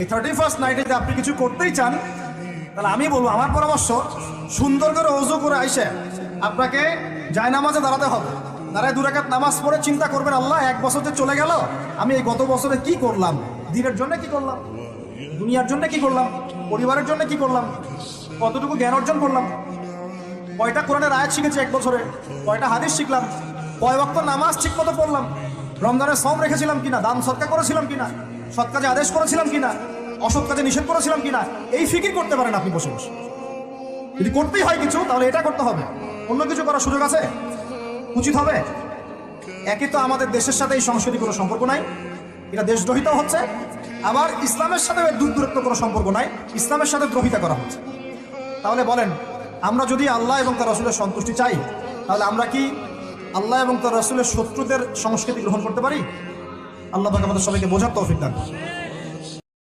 এই 31st নাইটে যদি আপনি কিছু করতেই চান, তাহলে আমি বলবো, আমার পরামর্শ, সুন্দর করে ওযু করে আইসে আপনাকে জায়নামাজে দাঁড়াতে হবে। দাঁড়ায় 2 রাকাত নামাজ পড়ে চিন্তা করবেন, আল্লাহ 1 বছর যে চলে গেল, আমি এই গত বছরে কি করলাম, দিনের জন্য কি করলাম, দুনিয়ার জন্য কি করলাম, পরিবারের জন্য কি করলাম, কতটুকু জ্ঞান অর্জন করলাম, কয়টা কোরআনের আয়াত শিখেছি 1 বছরে, কয়টা হাদিস শিখলাম, কয় ওয়াক্ত নামাজ ঠিক মতো পড়লাম, রমজানের সওম রেখেছিলাম কিনা, দান সদকা করেছিলাম কিনা, সৎ কাজে আদেশ করেছিলাম কিনা, অসৎ কাজে নিষেধ করেছিলাম কিনা, এই ফিকির করতে পারেন আপনি বসে বসে। যদি করতেই হয় কিছু, তাহলে এটা করতে হবে, অন্য কিছু করার সুযোগ আছে, উচিত হবে। একই তো আমাদের দেশের সাথে এই সংস্কৃতি কোনো সম্পর্ক নাই, এটা দেশদ্রোহিতা হচ্ছে। আবার ইসলামের সাথে দূরত্ব কোনো সম্পর্ক নাই, ইসলামের সাথে দ্রোহিতা করা হচ্ছে। তাহলে বলেন, আমরা যদি আল্লাহ এবং তার রাসূলের সন্তুষ্টি চাই, তাহলে আমরা কি আল্লাহ এবং তার রাসূলের শত্রুদের সংস্কৃতি গ্রহণ করতে পারি? আল্লাহ পাক আমাদের সবাইকে বোঝার তৌফিক দান করুন।